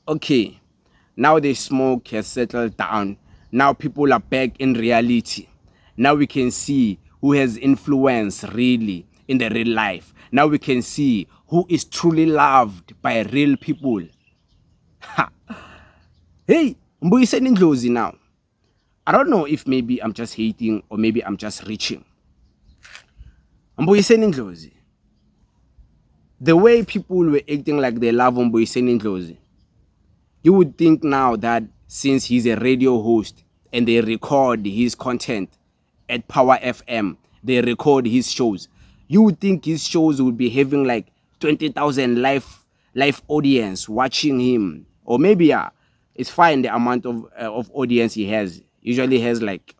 Okay, now the smoke has settled down. Now people are back in reality. Now we can see who has influence really in the real life. Now we can see who is truly loved by real people. Ha. Hey, Mbuyiseni Ndlozi now. I don't know if maybe I'm just hating or maybe I'm just reaching. Mbuyiseni Ndlozi. The way people were acting like they love Mbuyiseni Ndlozi, you would think now that since he's a radio host and they record his content at Power FM, they record his shows, you would think his shows would be having like 20,000 live audience watching him. Or maybe it's fine the amount of audience he has. Usually has like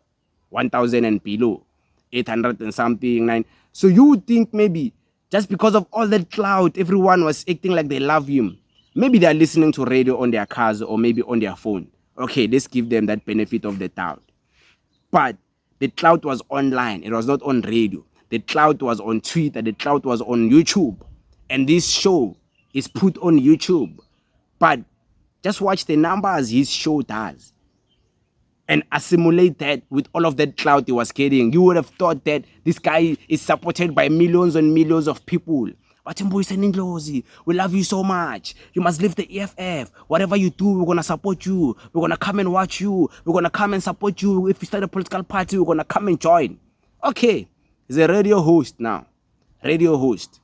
1,000 and below, 800 and something, 9. So you would think maybe just because of all that clout, everyone was acting like they love him. Maybe they're listening to radio on their cars or maybe on their phone. Okay, let's give them that benefit of the doubt. But the clout was online. It was not on radio. The clout was on Twitter. The clout was on YouTube. And this show is put on YouTube. But just watch the numbers his show does and assimilate that with all of that clout he was getting. You would have thought that this guy is supported by millions and millions of people. But Mbuyiseni Ndlozi, we love you so much. You must leave the EFF. Whatever you do, we're going to support you. We're going to come and watch you. We're going to come and support you. If you start a political party, we're going to come and join. Okay, he's a radio host now. Radio host.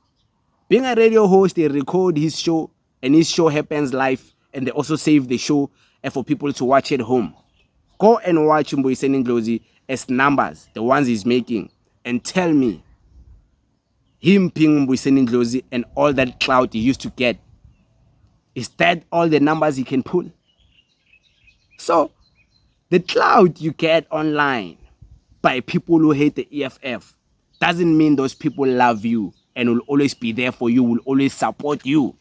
Being a radio host, they record his show and his show happens live and they also save the show and for people to watch at home. Go and watch Mbuyiseni Ndlozi as numbers, the ones he's making, and tell me, him being Mbuyiseni Ndlozi and all that clout he used to get, is that all the numbers he can pull? So, the clout you get online by people who hate the EFF doesn't mean those people love you and will always be there for you, will always support you.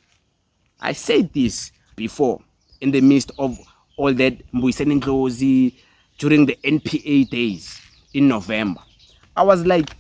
I said this before in the midst of all that Mbuyiseni Ndlozi during the NPA days in November. I was like,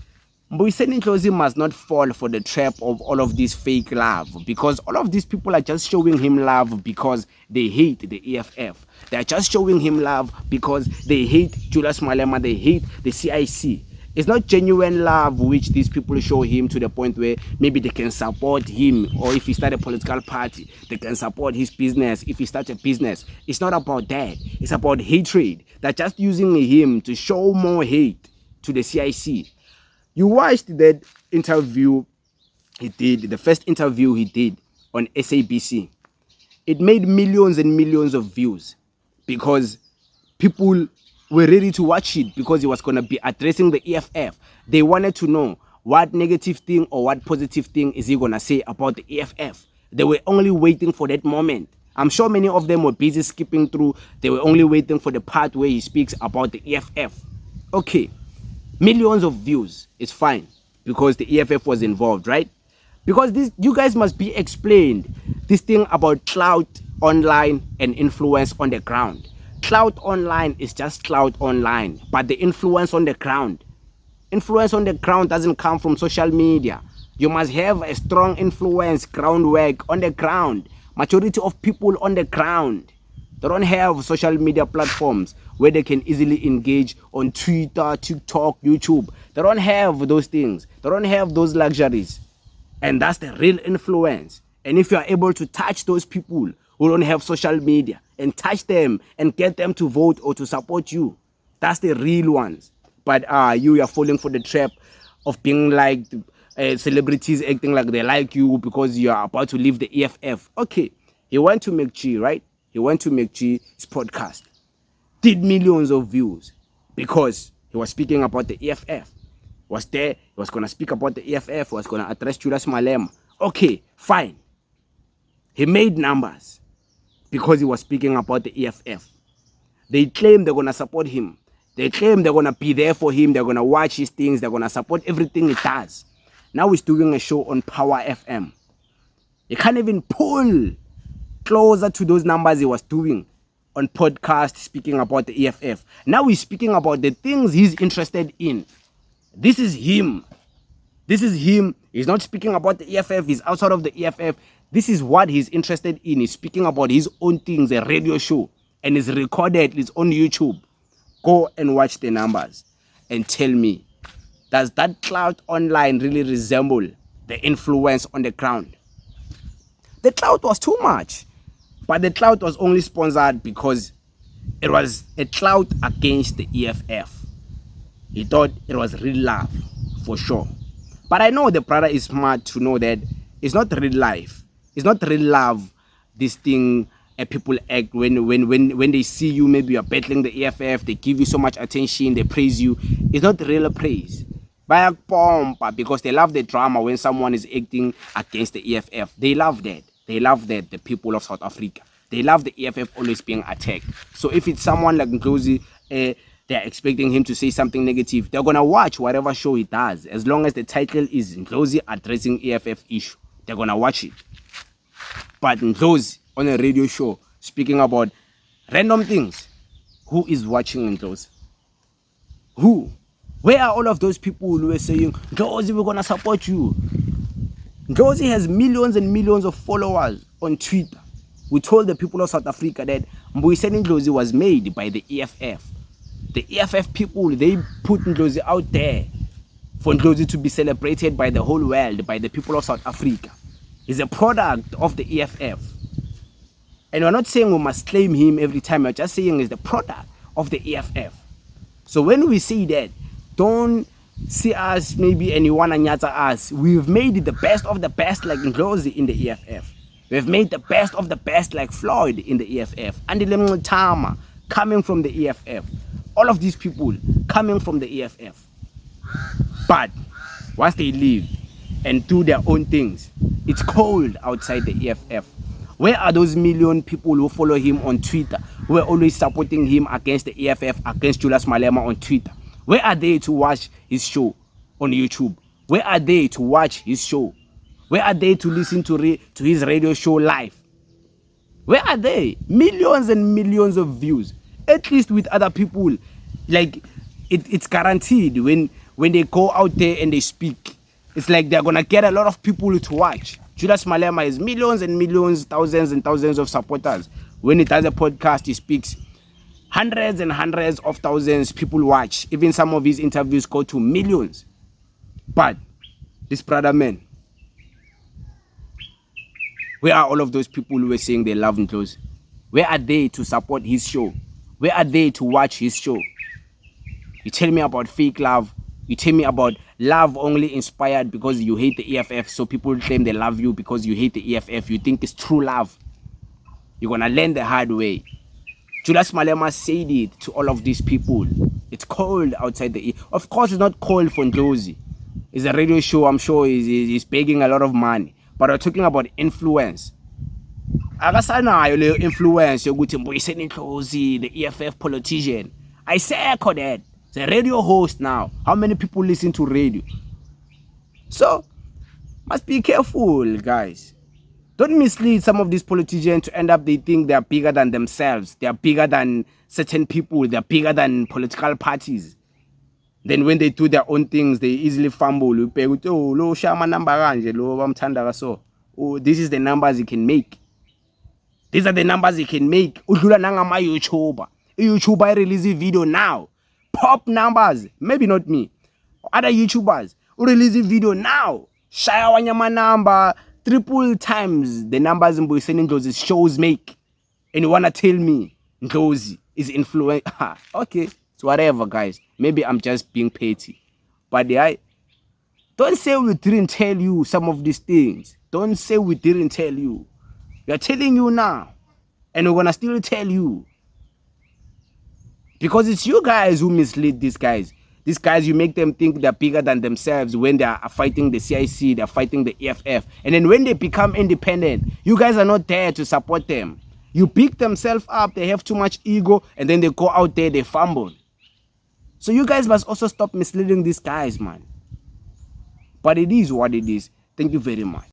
Mbuyiseni Ndlozi must not fall for the trap of all of this fake love, because all of these people are just showing him love because they hate the EFF. They're just showing him love because they hate Julius Malema, they hate the CIC. It's not genuine love which these people show him to the point where maybe they can support him, or if he starts a political party, they can support his business if he starts a business. It's not about that. It's about hatred. They're just using him to show more hate to the CIC. You watched that interview he did, the first interview he did on SABC. It made millions and millions of views because people were ready to watch it because he was going to be addressing the EFF. They wanted to know what negative thing or what positive thing is he going to say about the EFF. They were only waiting for that moment. I'm sure many of them were busy skipping through. They were only waiting for the part where he speaks about the EFF. Okay. Millions of views is fine because the EFF was involved, right? Because this, you guys must be explained this thing about clout online and influence on the ground. Clout online is just clout online, but the influence on the ground doesn't come from social media. You must have a strong influence groundwork on the ground. Majority of people on the ground, they don't have social media platforms where they can easily engage on Twitter, TikTok, YouTube. They don't have those things. They don't have those luxuries. And that's the real influence. And if you are able to touch those people who don't have social media and touch them and get them to vote or to support you, that's the real ones. But you are falling for the trap of being like celebrities acting like they like you because you are about to leave the EFF. Okay, he went to McG, right? He went to McG's podcast. Did millions of views because he was speaking about the EFF. Was there, he was going to speak about the EFF, was going to address Julius Malema. Okay, fine. He made numbers because he was speaking about the EFF. They claim they're going to support him. They claim they're going to be there for him. They're going to watch his things. They're going to support everything he does. Now he's doing a show on Power FM. He can't even pull closer to those numbers he was doing on podcast speaking about the EFF. Now he's speaking about the things he's interested in. This is him. This is him. He's not speaking about the EFF. He's outside of the EFF. This is what he's interested in. He's speaking about his own things, a radio show, and it's recorded. It's on YouTube. Go and watch the numbers and tell me, does that clout online really resemble the influence on the ground? The clout was too much, but the clout was only sponsored because it was a clout against the EFF. He thought it was real love, for sure. But I know the brother is smart to know that it's not real life. It's not real love, this thing people act when they see you, maybe you're battling the EFF, they give you so much attention, they praise you. It's not real praise. Because they love the drama when someone is acting against the EFF. They love that. They love that, the people of South Africa. They love the EFF always being attacked. So if it's someone like Ndlozi, they're expecting him to say something negative, they're going to watch whatever show he does. As long as the title is Ndlozi addressing EFF issue, they're going to watch it. But Ndlozi on a radio show speaking about random things, who is watching Ndlozi? Who? Where are all of those people who are saying, Ndlozi, we're going to support you? Ndlozi has millions and millions of followers on Twitter. We told the people of South Africa that Mbuyiseni Ndlozi was made by the EFF. The EFF people, they put Ndlozi out there for Ndlozi to be celebrated by the whole world, by the people of South Africa. He's a product of the EFF. And we're not saying we must claim him every time. We're just saying he's the product of the EFF. So when we say that, don't see us maybe and you want to nyata us. We've made the best of the best like Ndlozi in the EFF. We've made the best of the best like Floyd in the EFF. And the Tama coming from the EFF. All of these people coming from the EFF. But once they leave and do their own things, it's cold outside the EFF. Where are those million people who follow him on Twitter, who are always supporting him against the EFF, against Julius Malema on Twitter? Where are they to watch his show on YouTube? Where are they to watch his show? Where are they to listen to his radio show live? Where are they? Millions and millions of views. At least with other people, like it's guaranteed when they go out there and they speak. It's like they're gonna get a lot of people to watch. Julius Malema has millions and millions, thousands and thousands of supporters. When he does a podcast, he speaks. Hundreds and hundreds of thousands people watch. Even some of his interviews go to millions. But this brother man, where are all of those people who were saying they love Ndlozi? Where are they to support his show? Where are they to watch his show? You tell me about fake love. You tell me about love only inspired because you hate the EFF. So people claim they love you because you hate the EFF. You think it's true love. You're going to learn the hard way. Julius Malema said it to all of these people. It's cold outside the EFF. Of course, it's not cold for Ndlozi. It's a radio show. I'm sure he's begging a lot of money. But we're talking about influence. Akasanayo le influence yokuthi Mbuyiseni Ndlozi, the EFF politician. I say echo that. It's a radio host now. How many people listen to radio? So, must be careful, guys. Don't mislead some of these politicians to end up they think they are bigger than themselves. They are bigger than certain people. They are bigger than political parties. Then when they do their own things, they easily fumble. Oh, this is the numbers he can make. These are the numbers he can make. YouTuber release a video now. Pop numbers. Maybe not me. Other YouTubers who release a video now. Shaya wanyama number. Triple times the numbers Mbuyiseni Ndlozi shows make. And you want to tell me Ndlozi is influential. Okay. It's whatever, guys. Maybe I'm just being petty. But don't say we didn't tell you some of these things. Don't say we didn't tell you. We are telling you now. And we're going to still tell you. Because it's you guys who mislead these guys. These guys, you make them think they're bigger than themselves when they are fighting the CIC, they're fighting the EFF. And then when they become independent, you guys are not there to support them. You pick themselves up, they have too much ego, and then they go out there, they fumble. So you guys must also stop misleading these guys, man. But it is what it is. Thank you very much.